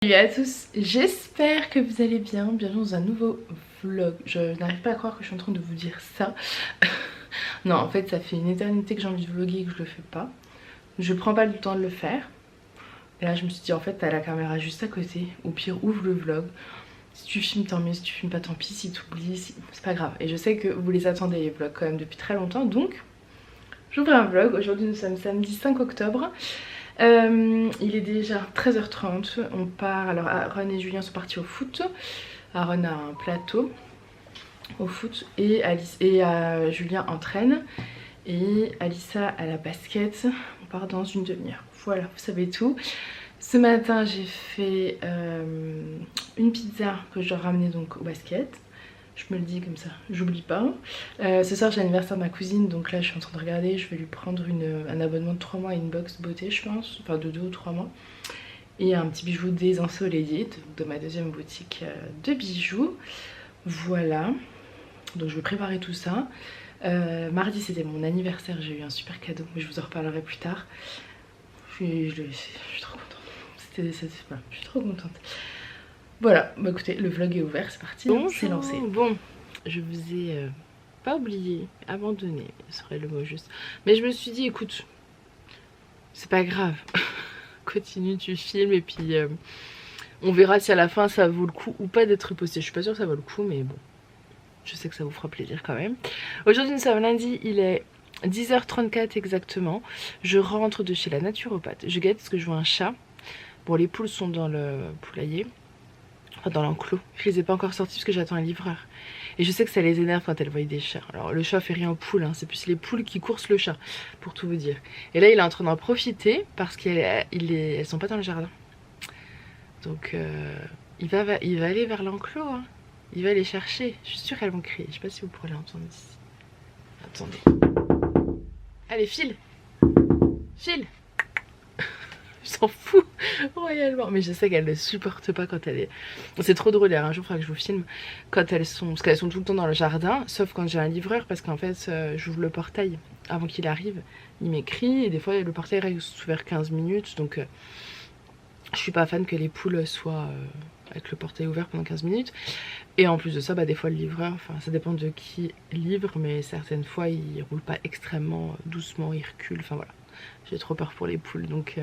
Salut à tous, j'espère que vous allez bien, bienvenue dans un nouveau vlog. Je n'arrive pas à croire que je suis en train de vous dire ça. Non, en fait ça fait une éternité que j'ai envie de vlogger et que je le fais pas. Je prends pas le temps de le faire. Et là je me suis dit en fait t'as la caméra juste à côté, au pire ouvre le vlog. Si tu filmes tant mieux, si tu filmes pas tant pis, si tu oublies, c'est pas grave. Et je sais que vous les attendez les vlogs quand même depuis très longtemps, donc j'ouvre un vlog. Aujourd'hui nous sommes samedi 5 octobre. Il est déjà 13h30, on part, alors Aaron et Julien sont partis au foot, Aaron a un plateau au foot et Julien entraîne et Alissa à la basket, on part dans une demi-heure. Voilà, vous savez tout. Ce matin j'ai fait une pizza que je dois ramener donc au basket. Je me le dis comme ça, j'oublie pas. Ce soir j'ai l'anniversaire de ma cousine, donc là je suis en train de regarder. Je vais lui prendre un abonnement de 3 mois à une box beauté, je pense, enfin de 2 ou 3 mois. Et un petit bijou désensoleillé de ma deuxième boutique de bijoux. Voilà, donc je vais préparer tout ça. Mardi c'était mon anniversaire, j'ai eu un super cadeau, mais je vous en reparlerai plus tard. Je suis trop contente, voilà, je suis trop contente. Voilà, bah écoutez, le vlog est ouvert, c'est parti, c'est lancé. Bon, je vous ai pas oublié, abandonné, ce serait le mot juste. Mais je me suis dit, écoute, c'est pas grave, continue, tu filmes et puis on verra si à la fin ça vaut le coup ou pas d'être posté. Je suis pas sûre que ça vaut le coup, mais bon, je sais que ça vous fera plaisir quand même. Aujourd'hui nous sommes lundi, il est 10h34 exactement. Je rentre de chez la naturopathe, je guette parce que je vois un chat. Bon, les poules sont dans le poulailler. Enfin, dans l'enclos. Je les ai pas encore sortis parce que j'attends un livreur. Et je sais que ça les énerve quand elles voient des chats. Alors le chat fait rien aux poules, hein. C'est plus les poules qui coursent le chat, pour tout vous dire. Et là il est en train d'en profiter parce qu'elles sont pas dans le jardin. Donc il va aller vers l'enclos, hein. Il va les chercher. Je suis sûre qu'elles vont crier. Je sais pas si vous pourrez l'entendre d'ici. Attendez. Allez, file. File. Je s'en fous royalement, mais je sais qu'elle ne supporte pas quand elle est... C'est trop drôle, un jour il faudra que je vous filme quand elles sont... Parce qu'elles sont tout le temps dans le jardin, sauf quand j'ai un livreur, parce qu'en fait j'ouvre le portail avant qu'il arrive, il m'écrit, et des fois le portail reste ouvert 15 minutes, donc je suis pas fan que les poules soient avec le portail ouvert pendant 15 minutes. Et en plus de ça, bah, des fois le livreur, enfin ça dépend de qui livre, mais certaines fois il roule pas extrêmement doucement, il recule, enfin voilà. J'ai trop peur pour les poules, donc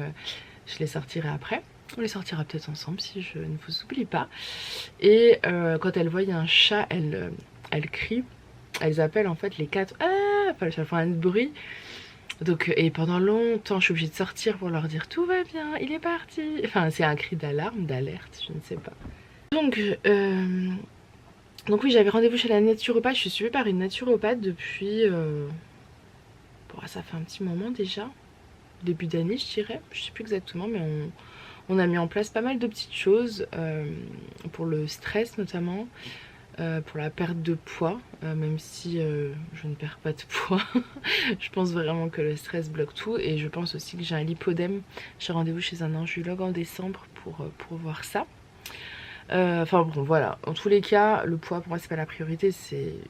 je les sortirai après. On les sortira peut-être ensemble si je ne vous oublie pas. Et quand elles voient un chat, elles crient. Elles appellent en fait les quatre. Ah, enfin, elles font un bruit. Donc, et pendant longtemps, je suis obligée de sortir pour leur dire tout va bien, il est parti. Enfin, c'est un cri d'alarme, d'alerte, je ne sais pas. Donc oui, j'avais rendez-vous chez la naturopathe. Je suis suivie par une naturopathe depuis... Bon, ça fait un petit moment déjà. Début d'année, je dirais. Je sais plus exactement, mais on a mis en place pas mal de petites choses pour le stress notamment, pour la perte de poids, même si je ne perds pas de poids. Je pense vraiment que le stress bloque tout, et je pense aussi que j'ai un lipodème. J'ai rendez-vous chez un angiologue en décembre pour voir ça. Enfin bon, voilà, en tous les cas le poids pour moi c'est pas la priorité,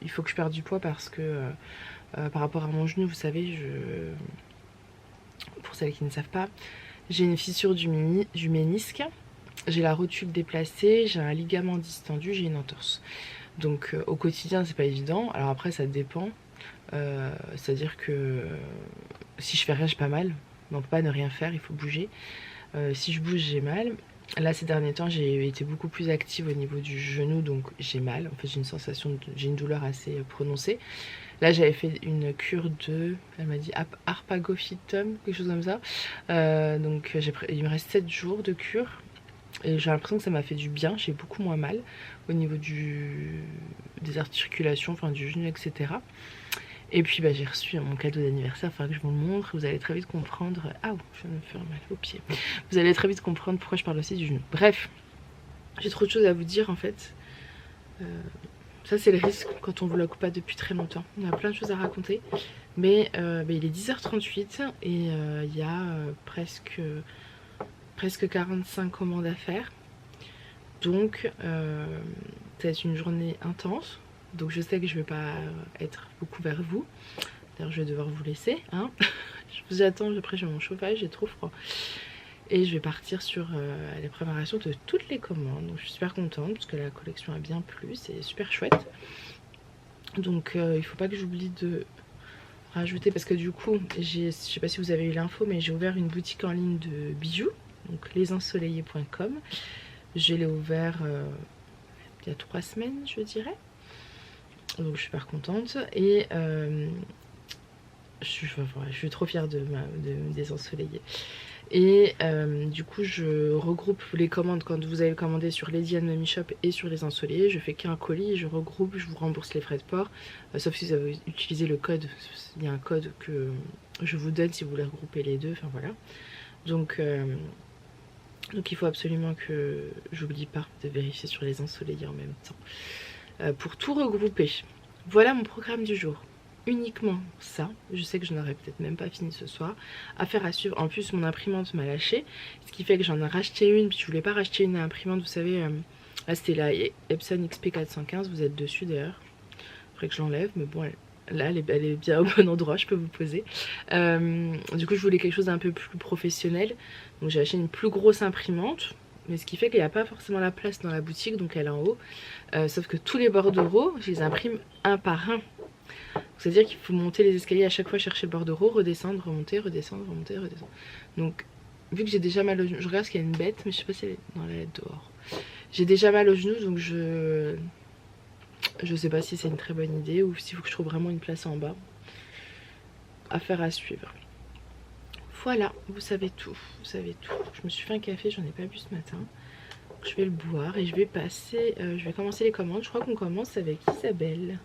il faut que je perde du poids parce que par rapport à mon genou, vous savez, pour celles qui ne savent pas, j'ai une fissure du ménisque, j'ai la rotule déplacée, j'ai un ligament distendu, j'ai une entorse. Donc au quotidien c'est pas évident. Alors après ça dépend, c'est à dire que si je fais rien j'ai pas mal, mais on peut pas ne rien faire, il faut bouger. Si je bouge j'ai mal. Là ces derniers temps j'ai été beaucoup plus active au niveau du genou, donc j'ai mal. En fait j'ai une sensation, j'ai une douleur assez prononcée. Là j'avais fait une cure de, elle m'a dit Arpagophytum, quelque chose comme ça. Donc il me reste 7 jours de cure. Et j'ai l'impression que ça m'a fait du bien, j'ai beaucoup moins mal au niveau des articulations, enfin du genou, etc. Et puis bah, j'ai reçu mon cadeau d'anniversaire, il faudra que je vous le montre. Vous allez très vite comprendre... Ah, je viens de me faire mal au pied. Vous allez très vite comprendre pourquoi je parle aussi du genou. Bref, j'ai trop de choses à vous dire en fait. Ça c'est le risque quand on ne vlog pas depuis très longtemps. Il y a plein de choses à raconter. Mais il est 10h38 et il y a presque 45 commandes à faire. Donc ça va être une journée intense. Donc je sais que je vais pas être beaucoup vers vous. D'ailleurs je vais devoir vous laisser, hein. Je vous attends, après j'ai mon chauffage, j'ai trop froid. et je vais partir sur la préparation de toutes les commandes. Donc je suis super contente parce que la collection a bien plu, c'est super chouette. Donc il faut pas que j'oublie de rajouter, parce que du coup je sais pas si vous avez eu l'info, mais j'ai ouvert une boutique en ligne de bijoux, donc lesensoleillés.com. Je l'ai ouvert il y a 3 semaines je dirais, donc je suis super contente et je suis trop fière de me désensoleiller. Et du coup je regroupe les commandes quand vous avez commandé sur Lady & Mami Shop et sur Les Ensoleillés. Je fais qu'un colis et je regroupe, je vous rembourse les frais de port, sauf si vous avez utilisé le code. Il y a un code que je vous donne si vous voulez regrouper les deux, enfin voilà. Donc il faut absolument que j'oublie pas de vérifier sur Les Ensoleillés en même temps pour tout regrouper. Voilà mon programme du jour. Uniquement ça, je sais que je n'aurais peut-être même pas fini ce soir. Affaire à suivre, en plus mon imprimante m'a lâché, ce qui fait que j'en ai racheté une, puis je voulais pas racheter une imprimante, vous savez, là c'était la Epson XP 415, vous êtes dessus d'ailleurs, faudrait que je l'enlève, mais bon là elle est bien au bon endroit, je peux vous poser. Du coup je voulais quelque chose d'un peu plus professionnel, donc j'ai acheté une plus grosse imprimante, mais ce qui fait qu'il n'y a pas forcément la place dans la boutique, donc elle est en haut, sauf que tous les bordereaux, je les imprime un par un. C'est à dire qu'il faut monter les escaliers à chaque fois, chercher le bordereau, redescendre, remonter, redescendre, remonter, redescendre. Donc vu que j'ai déjà mal au genou, je regarde parce qu'il y a une bête, mais je sais pas si elle est... Non, elle est dehors. J'ai déjà mal au genou, donc je sais pas si c'est une très bonne idée ou s'il faut que je trouve vraiment une place en bas. Affaire à suivre. Voilà, vous savez tout, vous savez tout. Je me suis fait un café, j'en ai pas bu ce matin. Je vais le boire et je vais passer, je vais commencer les commandes. Je crois qu'on commence avec Isabelle,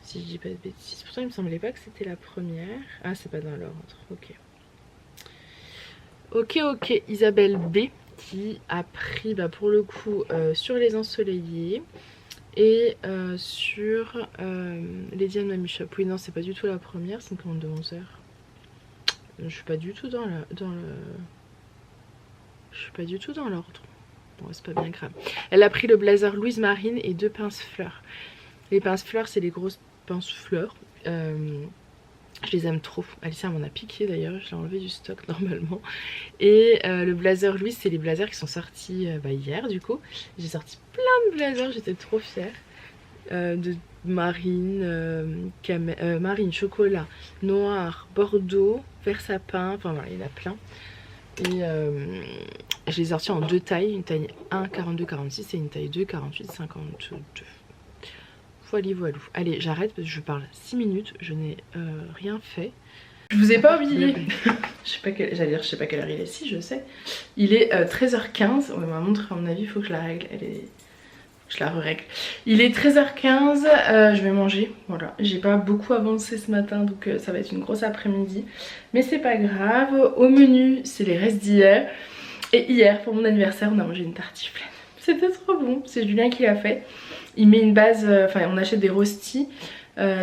si je dis pas de bêtises. Pourtant il me semblait pas que c'était la première. Ah, c'est pas dans l'ordre, ok. Ok, Isabelle B qui a pris pour le coup sur Les Ensoleillés et sur Lady & Mami Shop. Oui, non, c'est pas du tout la première, c'est une commande de 11h. Je suis pas du tout dans je suis pas du tout dans l'ordre. Bon, c'est pas bien grave. Elle a pris le blazer Louise Marine et 2 pinces fleurs. Les pinces fleurs, c'est les grosses pinces fleurs. Je les aime trop. Alicia m'en a piqué d'ailleurs, je l'ai enlevé du stock normalement. Et le blazer Louise, c'est les blazers qui sont sortis hier du coup. J'ai sorti plein de blazers, j'étais trop fière. De marine, marine, chocolat, noir, bordeaux, vert sapin, enfin voilà, il y en a plein. Et je les ai sortis en 2 tailles, une taille 1 42 46 et une taille 2 48 52. Voilà. Allez, j'arrête parce que je parle 6 minutes, je n'ai rien fait. Je vous ai pas oublié. Je sais pas quelle heure il est. Si, je sais. Il est 13h15. Ouais, ma montre, à mon avis, il faut que je la règle. Je la règle. Il est 13h15. Je vais manger. Voilà. J'ai pas beaucoup avancé ce matin, donc ça va être une grosse après-midi. Mais c'est pas grave. Au menu, c'est les restes d'hier. Et hier, pour mon anniversaire, on a mangé une tartiflette. C'était trop bon. C'est Julien qui l'a fait. Il met une base, on achète des rostis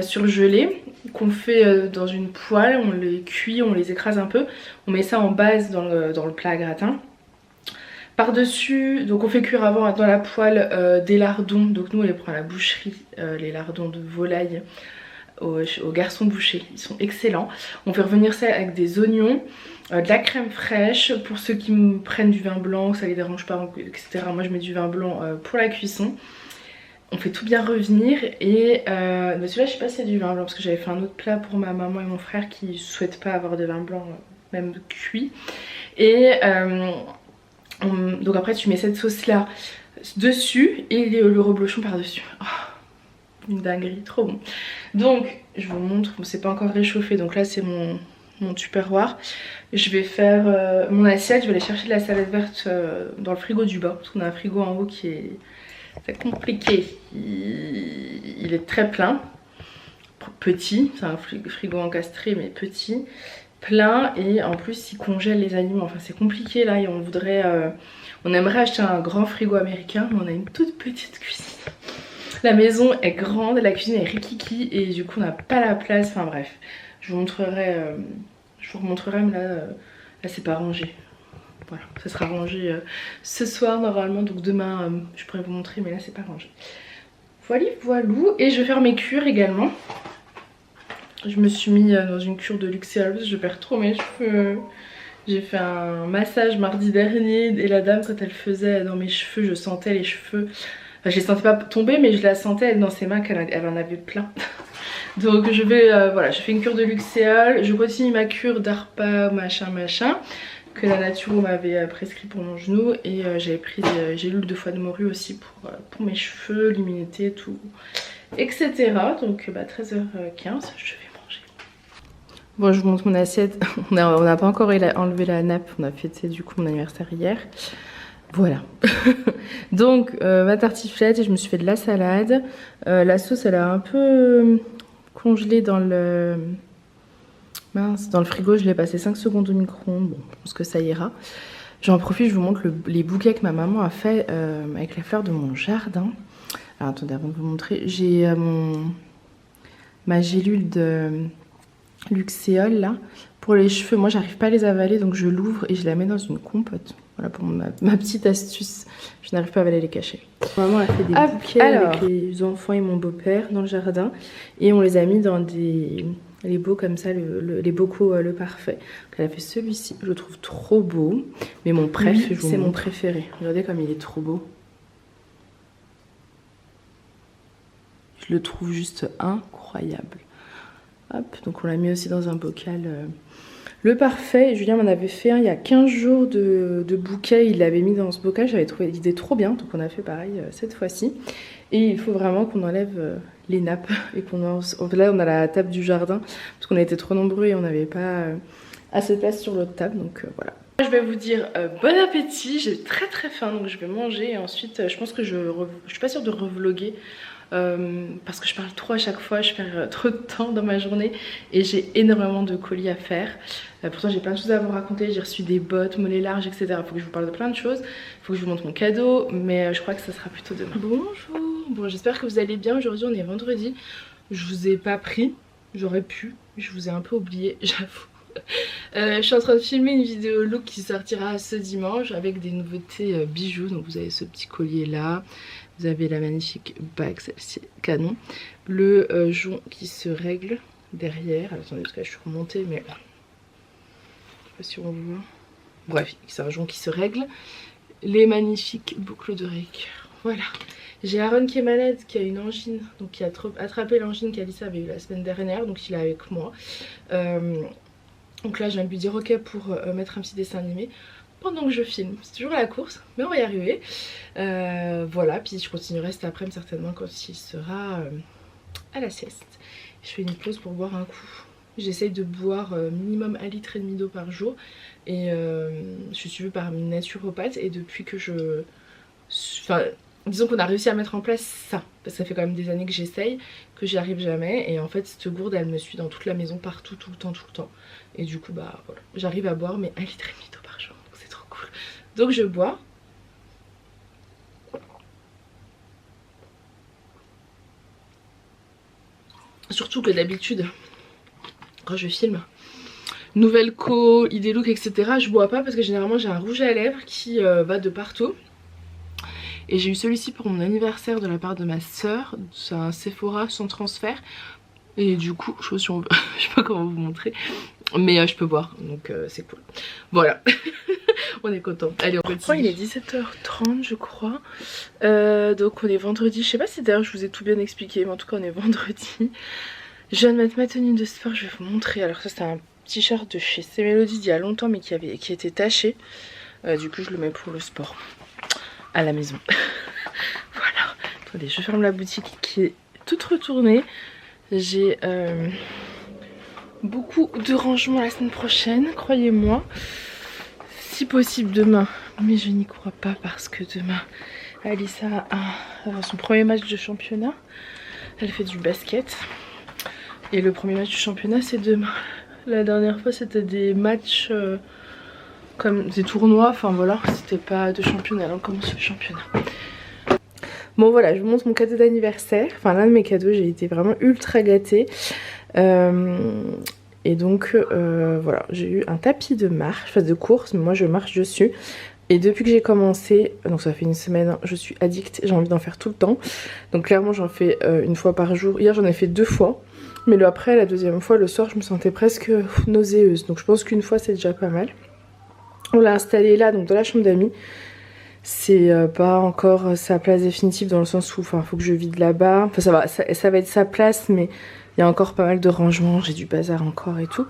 surgelés qu'on fait dans une poêle, on les cuit, on les écrase un peu, on met ça en base dans le plat à gratin. Par dessus, donc on fait cuire avant dans la poêle des lardons, donc nous on les prend à la boucherie, les lardons de volaille au garçon boucher, ils sont excellents. On fait revenir ça avec des oignons, de la crème fraîche, pour ceux qui me prennent du vin blanc, ça les dérange pas, etc. Moi je mets du vin blanc pour la cuisson. On fait tout bien revenir et celui-là je sais pas s'il y a du vin blanc parce que j'avais fait un autre plat pour ma maman et mon frère qui souhaitent pas avoir de vin blanc même cuit. Et donc après tu mets cette sauce là dessus et le reblochon par dessus. Oh, une dinguerie, trop bon. Donc je vous montre, c'est pas encore réchauffé, donc là c'est mon tupperware. Je vais faire mon assiette, je vais aller chercher de la salade verte dans le frigo du bas parce qu'on a un frigo en haut qui est... C'est compliqué, il est très plein, petit, c'est un frigo encastré mais petit, plein et en plus il congèle les aliments, enfin c'est compliqué là et on aimerait acheter un grand frigo américain mais on a une toute petite cuisine. La maison est grande, la cuisine est rikiki et du coup on n'a pas la place, enfin bref, je vous remontrerai mais là c'est pas rangé. Voilà, ça sera rangé ce soir normalement, donc demain je pourrais vous montrer mais là c'est pas rangé. Voilou, et je vais faire mes cures également. Je me suis mis dans une cure de Luxéol parce que je perds trop mes cheveux. J'ai fait un massage mardi dernier et la dame quand elle faisait dans mes cheveux, je sentais les cheveux, enfin je les sentais pas tomber mais je la sentais elle, dans ses mains qu'elle en avait plein. Donc je vais, voilà, je fais une cure de Luxéol, je continue ma cure d'ARPA machin que la Naturo m'avait prescrit pour mon genou et j'avais pris des gélules de foie de morue aussi pour mes cheveux, l'immunité, tout, etc. Donc 13h15, je vais manger. Bon, je vous montre mon assiette. On n'a pas encore enlevé la nappe, on a fêté du coup mon anniversaire hier. Voilà. Donc ma tartiflette et je me suis fait de la salade. La sauce elle a un peu congelée dans le frigo, je l'ai passé 5 secondes au micro-ondes. Bon, je pense que ça ira. J'en profite, je vous montre les bouquets que ma maman a fait avec les fleurs de mon jardin. Alors attendez, avant de vous montrer, j'ai ma gélule de Luxéol là. Pour les cheveux, moi j'arrive pas à les avaler donc je l'ouvre et je la mets dans une compote. Voilà pour ma petite astuce. Je n'arrive pas à avaler les cachets. Maman a fait des bouquets avec les enfants et mon beau-père dans le jardin. Et on les a mis dans les beaux comme ça, les bocaux le parfait. Donc elle a fait celui-ci, je le trouve trop beau. Mais mon préf, c'est mon préféré. Regardez comme il est trop beau. Je le trouve juste incroyable. Hop, donc on l'a mis aussi dans un bocal. Le parfait, Julien m'en avait fait un il y a 15 jours de bouquet, il l'avait mis dans ce bocal, j'avais trouvé l'idée trop bien, donc on a fait pareil cette fois-ci. Et il faut vraiment qu'on enlève les nappes et là on a la table du jardin, parce qu'on a été trop nombreux et on n'avait pas assez de place sur l'autre table, donc voilà. Je vais vous dire bon appétit, j'ai très faim donc je vais manger et ensuite je pense que je suis pas sûre de revloguer. Parce que je parle trop à chaque fois, je perds trop de temps dans ma journée et j'ai énormément de colis à faire. Pourtant j'ai plein de choses à vous raconter, j'ai reçu des bottes, mollets larges, etc. Il faut que je vous parle de plein de choses, il faut que je vous montre mon cadeau, mais je crois que ça sera plutôt demain. Bonjour, bon j'espère que vous allez bien, aujourd'hui on est vendredi, je vous ai pas pris, j'aurais pu, je vous ai un peu oublié, j'avoue. Je suis en train de filmer une vidéo look qui sortira ce dimanche avec des nouveautés bijoux, donc vous avez ce petit collier là. Vous avez la magnifique bague, celle-ci canon. Le jonc qui se règle derrière. Alors, attendez, parce que là, je suis remontée, mais je sais pas si on voit. Bref, c'est un jonc qui se règle. Les magnifiques boucles d'oreilles. Voilà. J'ai Aaron qui est malade, qui a une angine. Donc, qui a attrapé l'angine qu'Alissa avait eu la semaine dernière. Donc, il est avec moi. Donc là, je viens de lui dire ok pour mettre un petit dessin animé. Pendant que je filme, c'est toujours à la course, mais on va y arriver. Voilà, puis je continuerai cet après-midi certainement quand il sera à la sieste. Je fais une pause pour boire un coup. J'essaye de boire minimum 1,5 litre d'eau par jour. Et je suis suivie par une naturopathe et depuis que enfin, disons qu'on a réussi à mettre en place ça. Parce que ça fait quand même des années que j'essaye, que j'y arrive jamais. Et en fait, cette gourde, elle me suit dans toute la maison, partout, tout le temps. Et du coup, bah voilà, j'arrive à boire mais 1,5 litre d'eau par jour. Donc je bois. Surtout que d'habitude, quand je filme, nouvelle co, idée look, etc. je bois pas parce que généralement j'ai un rouge à lèvres qui va de partout. Et j'ai eu celui-ci pour mon anniversaire de la part de ma soeur. C'est un Sephora sans transfert. Et du coup, je sais pas comment vous montrer. Mais je peux boire, donc c'est cool. Voilà. On est content. Allez, on continue. Il est 17h30 je crois. Donc on est vendredi. Je sais pas si d'ailleurs je vous ai tout bien expliqué, mais en tout cas on est vendredi. Je viens de mettre ma tenue de sport, je vais vous montrer. Alors ça c'était un t-shirt de chez C'est Mélodie d'il y a longtemps mais qui était taché. Du coup je le mets pour le sport. À la maison. Voilà. Attendez, je ferme la boutique qui est toute retournée. J'ai beaucoup de rangements la semaine prochaine, croyez-moi. Si possible demain, mais je n'y crois pas parce que demain Alissa a son premier match de championnat. Elle fait du basket et le premier match du championnat c'est demain. La dernière fois c'était des matchs comme des tournois, enfin voilà, c'était pas de championnat, on commence le championnat. Bon voilà, je vous montre mon cadeau d'anniversaire, enfin l'un de mes cadeaux, j'ai été vraiment ultra gâtée. Et donc voilà, j'ai eu un tapis de marche, enfin de course, mais moi je marche dessus. Et depuis que j'ai commencé, donc ça fait une semaine, je suis addict, j'ai envie d'en faire tout le temps. Donc clairement j'en fais une fois par jour. Hier j'en ai fait 2 fois, mais après la deuxième fois le soir je me sentais presque nauséeuse. Donc je pense qu'une fois c'est déjà pas mal. On l'a installé là, donc dans la chambre d'amis. C'est pas encore sa place définitive dans le sens où il faut que je vide là-bas. Enfin ça va être sa place, mais il y a encore pas mal de rangements, j'ai du bazar encore et tout.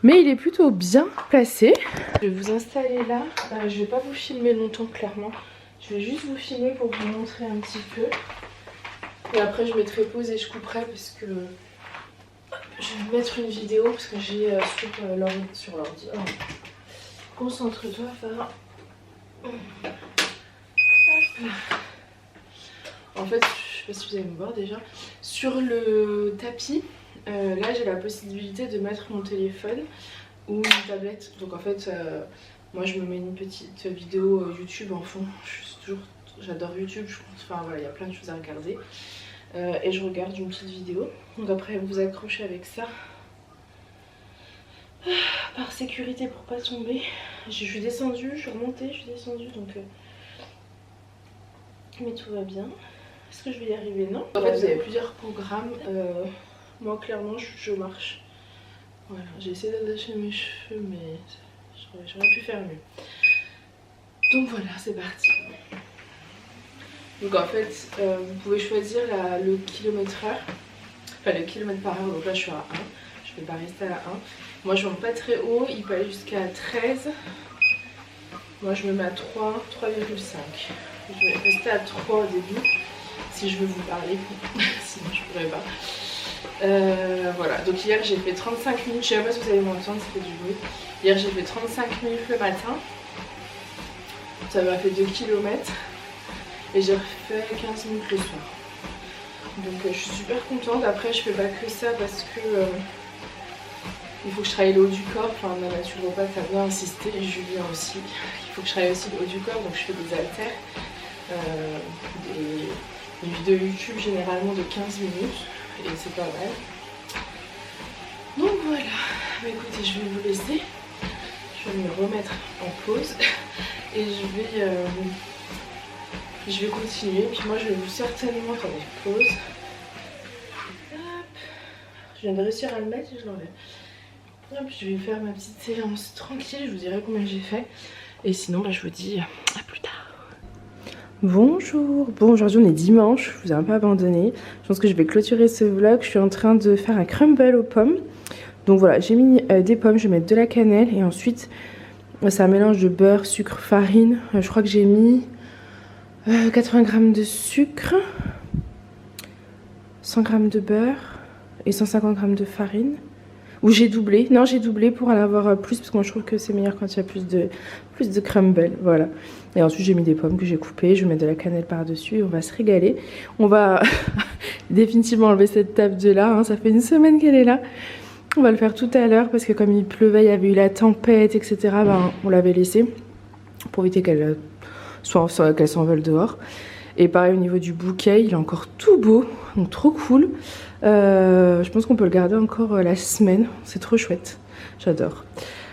Mais il est plutôt bien placé. Je vais vous installer là. Je vais pas vous filmer longtemps clairement. Je vais juste vous filmer pour vous montrer un petit peu. Et après je mettrai pause et je couperai parce que je vais mettre une vidéo parce que j'ai sur l'ordi. Oh. Concentre-toi, Farah. En fait, je sais pas si vous allez me voir déjà. Sur le tapis, là j'ai la possibilité de mettre mon téléphone ou une tablette. Donc en fait, moi je me mets une petite vidéo YouTube en fond. J'adore YouTube, enfin voilà, il y a plein de choses à regarder. Et je regarde une petite vidéo. Donc après vous accrochez avec ça. Par sécurité pour pas tomber. Je suis descendue, je suis remontée, je suis descendue donc... Mais tout va bien. Est-ce que je vais y arriver? Non. En fait vous avez plusieurs programmes. Moi clairement je marche. Voilà, j'ai essayé d'attacher mes cheveux mais j'aurais pu faire mieux. Donc voilà, c'est parti. Donc en fait vous pouvez choisir le kilomètre/heure. Enfin le kilomètre par heure, donc là je suis à 1. Je vais pas rester à 1. Moi je monte pas très haut, il peut aller jusqu'à 13. Moi je me mets à 3, 3,5. Je vais rester à 3 au début si je veux vous parler, sinon je pourrais pas. Voilà, donc hier j'ai fait 35 minutes, je sais pas si vous allez m'entendre, ça fait du bruit. Hier j'ai fait 35 minutes le matin, ça m'a fait 2 km et j'ai refait 15 minutes le soir. Donc je suis super contente. Après je fais pas que ça parce que il faut que je travaille le haut du corps. Enfin ma naturopathe a bien insisté, et Julien aussi. Il faut que je travaille aussi le haut du corps, donc je fais des haltères. Des vidéos YouTube généralement de 15 minutes et c'est pas mal. Donc voilà, bah, écoutez, je vais vous laisser. Je vais me remettre en pause et je vais continuer. Puis moi je vais vous certainement... Attendez, pause. Hop. Je viens de réussir à le mettre et je l'enlève. Hop, je vais faire ma petite séance tranquille, je vous dirai combien j'ai fait. Et sinon bah, je vous dis à plus tard. Bonjour, bon aujourd'hui on est dimanche, je vous ai un peu abandonné. Je pense que je vais clôturer ce vlog. Je suis en train de faire un crumble aux pommes. Donc voilà, j'ai mis des pommes, je vais mettre de la cannelle et ensuite c'est un mélange de beurre, sucre, farine. Je crois que j'ai mis 80 g de sucre, 100 g de beurre et 150 g de farine. Ou j'ai doublé, non j'ai doublé pour en avoir plus parce que moi je trouve que c'est meilleur quand il y a plus de crumble, voilà. Et ensuite j'ai mis des pommes que j'ai coupées, je vais mettre de la cannelle par dessus et on va se régaler. On va définitivement enlever cette table de là, hein. Ça fait une semaine qu'elle est là. On va le faire tout à l'heure parce que comme il pleuvait, il y avait eu la tempête, etc. Ben, on l'avait laissé pour éviter qu'elle s'envole dehors. Et pareil au niveau du bouquet, il est encore tout beau, donc trop cool. Je pense qu'on peut le garder encore la semaine, c'est trop chouette, j'adore.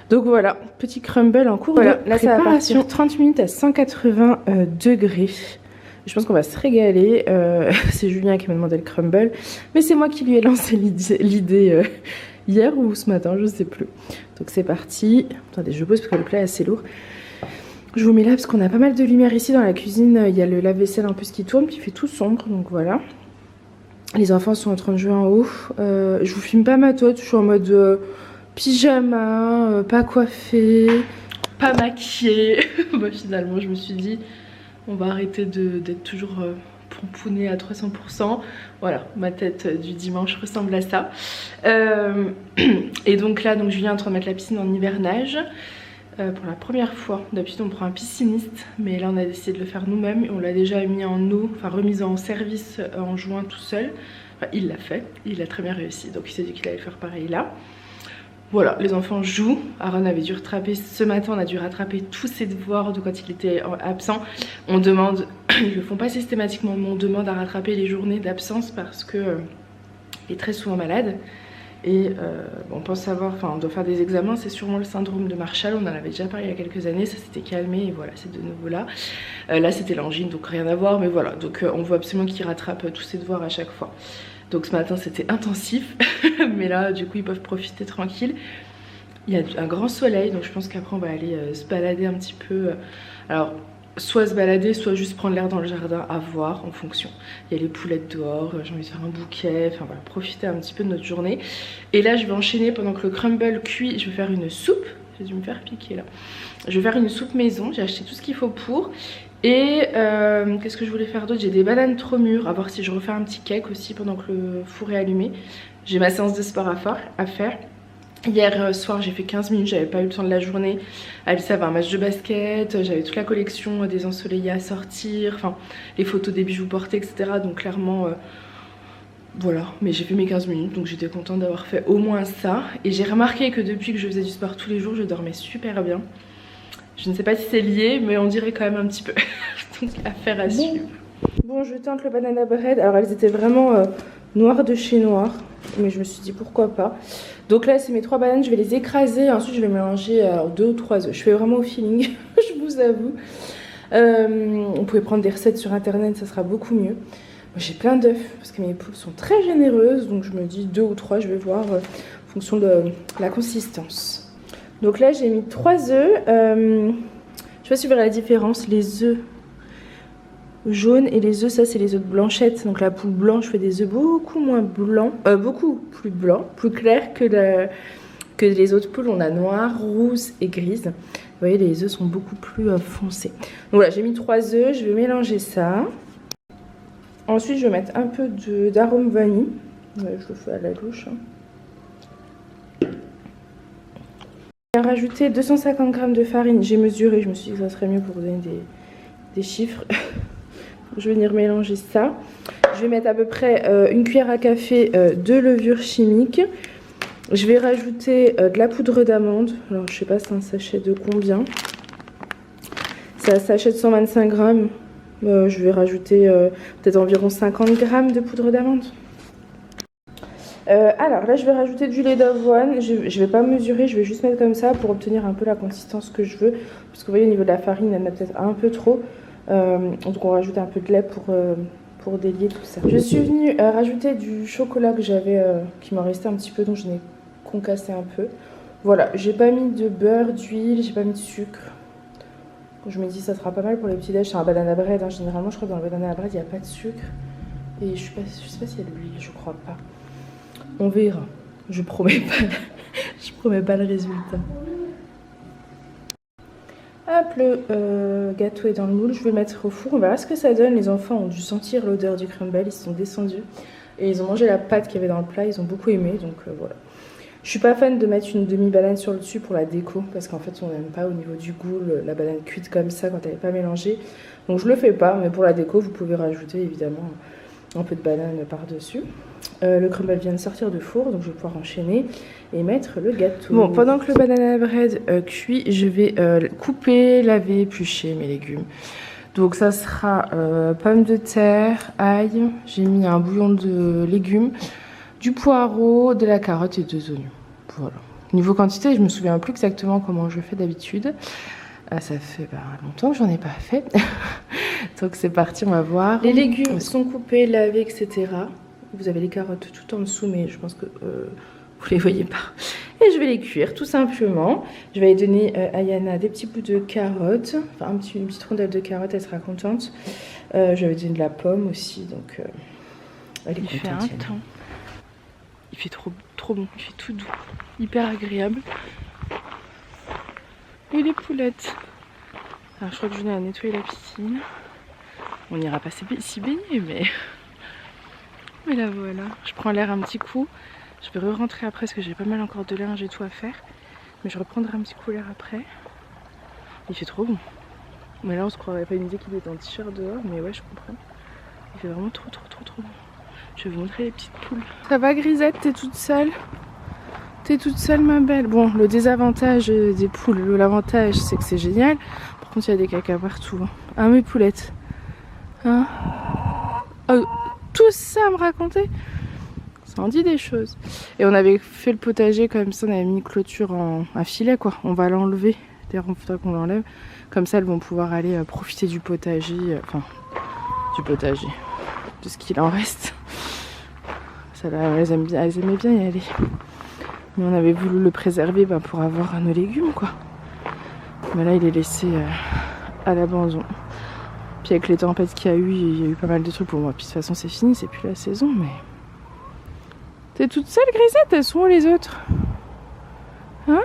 Donc voilà, petit crumble en cours de préparation. Ça va partir 30 minutes à 180 degrés. Je pense qu'on va se régaler. C'est Julien qui m'a demandé le crumble, mais c'est moi qui lui ai lancé l'idée hier ou ce matin, je sais plus. Donc c'est parti. Attendez, je pose parce que le plat est assez lourd. Je vous mets là parce qu'on a pas mal de lumière ici dans la cuisine. Il y a le lave-vaisselle en plus qui tourne, puis il fait tout sombre, donc voilà. Les enfants sont en train de jouer en haut. Je vous filme pas ma tête, je suis en mode pyjama, pas coiffée, pas maquillée. Bah, finalement, je me suis dit, on va arrêter d'être toujours pompounée à 300%. Voilà, ma tête du dimanche ressemble à ça. Et donc là, Julien est en train de mettre la piscine en hivernage. Pour la première fois, d'habitude on prend un pisciniste, mais là on a décidé de le faire nous-mêmes. On l'a déjà mis en eau, enfin remise en service en juin tout seul. Enfin, il l'a fait, il a très bien réussi, donc il s'est dit qu'il allait faire pareil là. Voilà, les enfants jouent. Aaron avait dû rattraper, ce matin on a dû rattraper tous ses devoirs de quand il était absent. On demande, ils le font pas systématiquement, mais on demande à rattraper les journées d'absence parce que il est très souvent malade. Et on pense savoir, enfin on doit faire des examens, c'est sûrement le syndrome de Marshall, on en avait déjà parlé il y a quelques années, ça s'était calmé et voilà, c'est de nouveau là. Là c'était l'angine, donc rien à voir, mais voilà, donc on veut absolument qu'il rattrape tous ses devoirs à chaque fois. Donc ce matin c'était intensif, mais là du coup ils peuvent profiter tranquille. Il y a un grand soleil, donc je pense qu'après on va aller se balader un petit peu. Alors, soit se balader, soit juste prendre l'air dans le jardin, à voir en fonction. Il y a les poulettes dehors, j'ai envie de faire un bouquet, enfin voilà, profiter un petit peu de notre journée. Et là, je vais enchaîner pendant que le crumble cuit, je vais faire une soupe. J'ai dû me faire piquer là. Je vais faire une soupe maison, j'ai acheté tout ce qu'il faut pour. Et qu'est-ce que je voulais faire d'autre? J'ai des bananes trop mûres, à voir si je refais un petit cake aussi pendant que le four est allumé. J'ai ma séance de sport à faire. Hier soir j'ai fait 15 minutes, j'avais pas eu le temps de la journée. Alice avait un match de basket, j'avais toute la collection des ensoleillés à sortir, enfin les photos des bijoux portés, etc. Donc clairement voilà, mais j'ai fait mes 15 minutes, donc j'étais contente d'avoir fait au moins ça. Et j'ai remarqué que depuis que je faisais du sport tous les jours, je dormais super bien. Je ne sais pas si c'est lié, mais on dirait quand même un petit peu. Donc affaire à suivre. Bon, je tente le banana bread. Alors elles étaient vraiment noires de chez noir, mais je me suis dit pourquoi pas. Donc là c'est mes 3 bananes, je vais les écraser, ensuite je vais mélanger 2 ou 3 œufs. Je fais vraiment au feeling, je vous avoue. Vous pouvez prendre des recettes sur internet, ça sera beaucoup mieux. J'ai plein d'œufs parce que mes poules sont très généreuses, donc je me dis 2 ou 3, je vais voir en fonction de la consistance. Donc là j'ai mis 3 œufs, je sais pas si vous verrez la différence, les œufs jaunes et les œufs, ça c'est les œufs de blanchette. Donc la poule blanche fait des œufs beaucoup moins blancs, beaucoup plus blancs, plus clairs que les autres poules. On a noir, rouge et grise. Vous voyez, les œufs sont beaucoup plus foncés. Donc voilà, j'ai mis 3 œufs, je vais mélanger ça. Ensuite je vais mettre un peu d'arôme vanille. Ouais, je le fais à la louche. Je vais rajouter 250 g de farine. J'ai mesuré, je me suis dit que ça serait mieux pour vous donner des chiffres. Je vais venir mélanger ça. Je vais mettre à peu près une cuillère à café de levure chimique. Je vais rajouter de la poudre d'amande. Alors je sais pas c'est un sachet de combien. C'est un sachet de 125 grammes. Je vais rajouter peut-être environ 50 grammes de poudre d'amande. Alors là je vais rajouter du lait d'avoine. Je vais pas mesurer, je vais juste mettre comme ça pour obtenir un peu la consistance que je veux. Parce que vous voyez au niveau de la farine elle en a peut-être un peu trop. Donc on rajoute un peu de lait pour délier tout ça. Je suis venue rajouter du chocolat que j'avais, qui m'en restait un petit peu, donc je n'ai concassé un peu. Voilà, j'ai pas mis de beurre, d'huile, j'ai pas mis de sucre. Je me dis ça sera pas mal pour les petits déj. C'est un banana bread, hein. Généralement je crois que dans le banana bread il n'y a pas de sucre. Et je sais pas s'il y a de l'huile, je crois pas. On verra, je promets pas, je promets pas le résultat. Hop, le gâteau est dans le moule, je vais le mettre au four, on verra ce que ça donne. Les enfants ont dû sentir l'odeur du crumble, ils sont descendus et ils ont mangé la pâte qu'il y avait dans le plat, ils ont beaucoup aimé, donc voilà. Je suis pas fan de mettre une demi-banane sur le dessus pour la déco, parce qu'en fait on n'aime pas au niveau du goût la banane cuite comme ça quand elle n'est pas mélangée. Donc je le fais pas, mais pour la déco vous pouvez rajouter évidemment un peu de banane par-dessus. Le crumble vient de sortir de four, donc je vais pouvoir enchaîner et mettre le gâteau. Bon, pendant que le banana bread cuit, je vais couper, laver, éplucher mes légumes. Donc ça sera pommes de terre, ail, j'ai mis un bouillon de légumes, du poireau, de la carotte et 2 oignons. Voilà. Niveau quantité, je me souviens plus exactement comment je fais d'habitude. Ça fait longtemps que j'en ai pas fait. Donc c'est parti, on va voir. Les légumes sont coupés, lavés, etc. Vous avez les carottes tout en dessous, mais je pense que vous les voyez pas. Et je vais les cuire tout simplement. Je vais donner à Yana des petits bouts de carottes. Enfin une petite rondelle de carotte, elle sera contente. Je vais donner de la pomme aussi, donc elle est contente. Il fait un temps. Il fait trop bon, il fait tout doux. Hyper agréable. Et les poulettes. Alors je crois que je viens à nettoyer la piscine. On n'ira pas s'y baigner, mais là voilà. Je prends l'air un petit coup. Je vais re-rentrer après parce que j'ai pas mal encore de linge et tout à faire. Mais je reprendrai un petit coup l'air après. Il fait trop bon. Mais là on se croirait pas une idée qu'il était en t-shirt dehors, mais ouais je comprends. Il fait vraiment trop bon. Je vais vous montrer les petites poules. Ça va Grisette, t'es toute seule? T'es toute seule ma belle. Bon, le désavantage des poules, l'avantage c'est que c'est génial. Par contre il y a des caca partout. Hein, mes poulettes. Hein? Oh, tout ça à me raconter? Ça en dit des choses. Et on avait fait le potager comme ça, on avait mis une clôture un filet quoi. On va l'enlever. D'ailleurs il faudra qu'on l'enlève. Comme ça elles vont pouvoir aller profiter du potager. Enfin, du potager. De ce qu'il en reste. Ça, là, elles aimaient bien y aller. Mais on avait voulu le préserver pour avoir nos légumes quoi. Mais là il est laissé à l'abandon. Puis avec les tempêtes qu'il y a eu, il y a eu pas mal de trucs pour moi. Puis de toute façon c'est fini, c'est plus la saison mais... T'es toute seule Grisette? Elles sont où les autres? Hein?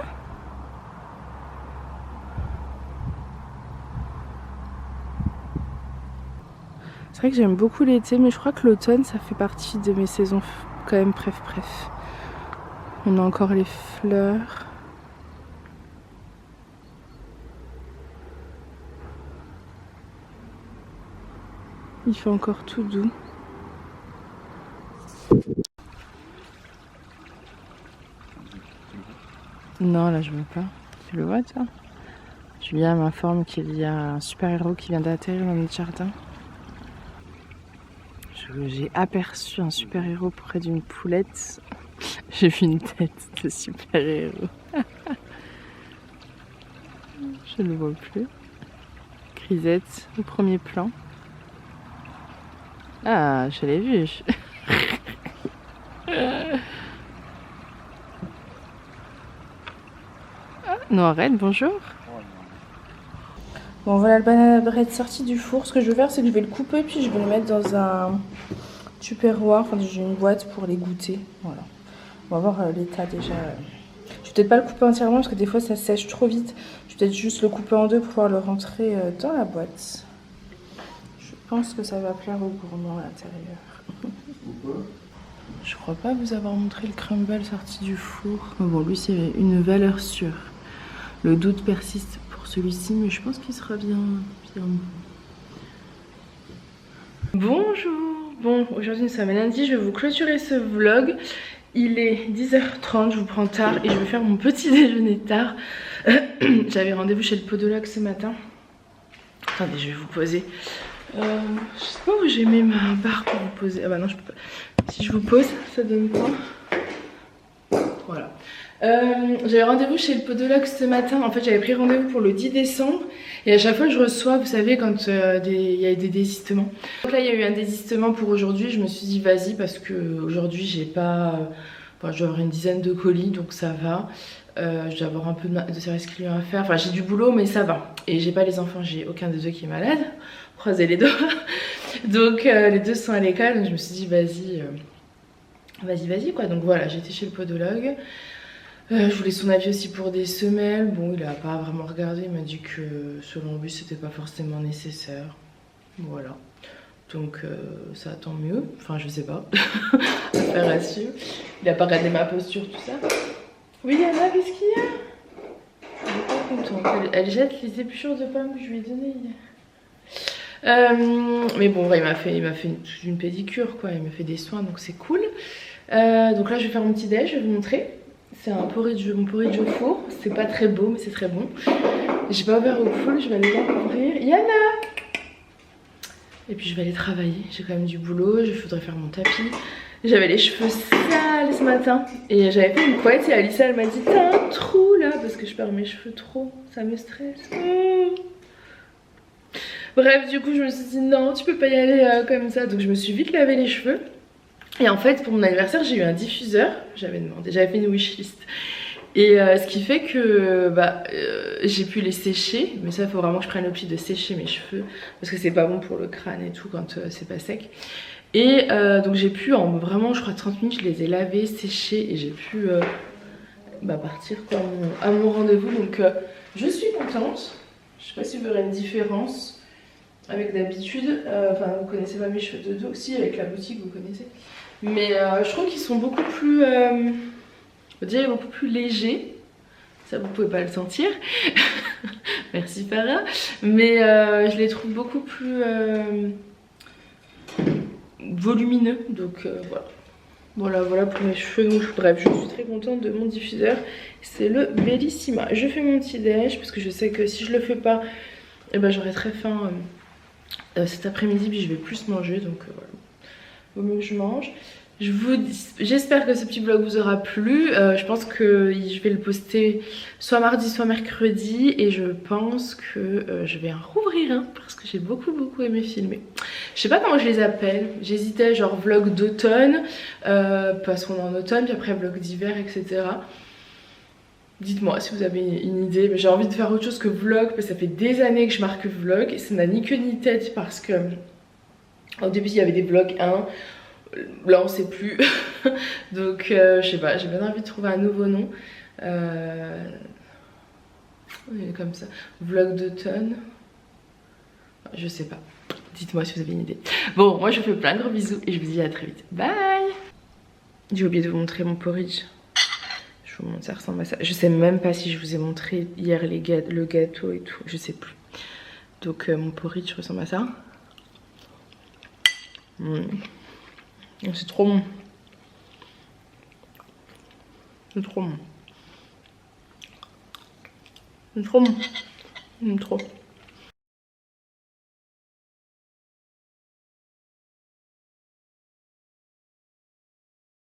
C'est vrai que j'aime beaucoup l'été, mais je crois que l'automne, ça fait partie de mes saisons quand même bref. On a encore les fleurs. Il fait encore tout doux. Non, là je veux pas. Tu le vois toi? Julia m'informe qu'il y a un super-héros qui vient d'atterrir dans notre jardin. J'ai aperçu un super-héros près d'une poulette. J'ai vu une tête de super-héros. Je ne le vois plus. Grisette au premier plan. Ah, je l'ai vu. Noirette, bonjour. Bon voilà le banana bread sorti du four. Ce que je vais faire c'est que je vais le couper puis je vais le mettre dans un tupperware. Enfin j'ai une boîte pour les goûter. Voilà. On va voir l'état déjà. Je vais peut-être pas le couper entièrement parce que des fois ça sèche trop vite. Je vais peut-être juste le couper en deux pour pouvoir le rentrer dans la boîte. Je pense que ça va plaire aux gourmands à l'intérieur. Je crois pas vous avoir montré le crumble sorti du four. Bon lui c'est une valeur sûre. Le doute persiste pour celui-ci, mais je pense qu'il sera bien bon. Bonjour. Bon, aujourd'hui nous sommes lundi, je vais vous clôturer ce vlog. Il est 10h30, je vous prends tard et je vais faire mon petit déjeuner tard. J'avais rendez-vous chez le podologue ce matin. Attendez, je vais vous poser. Je sais pas où j'ai mis ma barre pour vous poser. Ah bah non, je peux pas. Si je vous pose, ça donne quoi? Voilà. J'avais rendez-vous chez le podologue ce matin. En fait j'avais pris rendez-vous pour le 10 décembre et à chaque fois je reçois, vous savez, quand il y a des désistements. Donc là il y a eu un désistement pour aujourd'hui. Je me suis dit vas-y parce que aujourd'hui j'ai pas... Enfin je dois avoir une dizaine de colis donc ça va. Je dois avoir un peu de service client à faire. Enfin j'ai du boulot mais ça va. Et j'ai pas les enfants, j'ai aucun des deux qui est malade. Croisez les doigts. Donc les deux sont à l'école donc je me suis dit vas-y quoi. Donc voilà, j'étais chez le podologue. Je voulais son avis aussi pour des semelles. Bon, il a pas vraiment regardé. Il m'a dit que selon lui, c'était pas forcément nécessaire. Voilà. Donc ça tant mieux. Enfin, je sais pas. Affaire à suivre. Il a pas regardé ma posture, tout ça. Oui, Yana, qu'est-ce qu'il y a? Elle est pas contente. Elle jette les épluchures de pommes que je lui ai données hier. Mais bon, ouais, il m'a fait une pédicure, quoi. Il m'a fait des soins, donc c'est cool. Donc là, je vais faire mon petit déj. Je vais vous montrer. C'est un porridge, mon porridge au four. C'est pas très beau, mais c'est très bon. J'ai pas ouvert au full, je vais aller l'ouvrir. Yana! Et puis je vais aller travailler. J'ai quand même du boulot, il faudrait faire mon tapis. J'avais les cheveux sales ce matin. Et j'avais fait une couette et Alissa elle m'a dit t'as un trou là parce que je perds mes cheveux trop. Ça me stresse. Bref, du coup je me suis dit non, tu peux pas y aller comme ça. Donc je me suis vite lavé les cheveux. Et en fait pour mon anniversaire j'ai eu un diffuseur, j'avais fait une wishlist. Et ce qui fait que j'ai pu les sécher, mais ça il faut vraiment que je prenne le pli de sécher mes cheveux parce que c'est pas bon pour le crâne et tout quand c'est pas sec. Et donc j'ai pu en vraiment je crois 30 minutes je les ai lavés, séchés et j'ai pu partir quoi, à mon rendez-vous. Donc je suis contente. Je sais pas si vous verrez une différence avec d'habitude. Enfin vous connaissez pas mes cheveux de dos, si avec la boutique vous connaissez. Mais je trouve qu'ils sont beaucoup plus, on dirait beaucoup plus légers. Ça vous pouvez pas le sentir. Merci Farah. Mais je les trouve beaucoup plus volumineux. Donc voilà pour mes cheveux. Donc, bref, je suis très contente de mon diffuseur. C'est le Bellissima. Je fais mon petit déj parce que je sais que si je le fais pas, j'aurai très faim cet après-midi puis je vais plus manger. Donc voilà. Vaut mieux que je mange. J'espère que ce petit vlog vous aura plu. Je pense que je vais le poster soit mardi soit mercredi et je pense que je vais en rouvrir un parce que j'ai beaucoup aimé filmer. Je sais pas comment je les appelle, j'hésitais genre vlog d'automne parce qu'on est en automne, puis après vlog d'hiver, etc. Dites-moi si vous avez une idée. J'ai envie de faire autre chose que vlog parce que ça fait des années que je marque vlog et ça n'a ni queue ni tête parce que au début il y avait des vlogs 1. Là on sait plus. Donc je sais pas, j'ai bien envie de trouver un nouveau nom. Comme ça. Vlog d'automne. Je sais pas. Dites-moi si vous avez une idée. Bon, moi je vous fais plein de gros bisous et je vous dis à très vite. Bye. J'ai oublié de vous montrer mon porridge. Je vous montre, ça ressemble à ça. Je sais même pas si je vous ai montré hier le gâteau et tout. Je sais plus. Donc mon porridge ressemble à ça. C'est trop bon. C'est trop bon. C'est trop bon. Trop.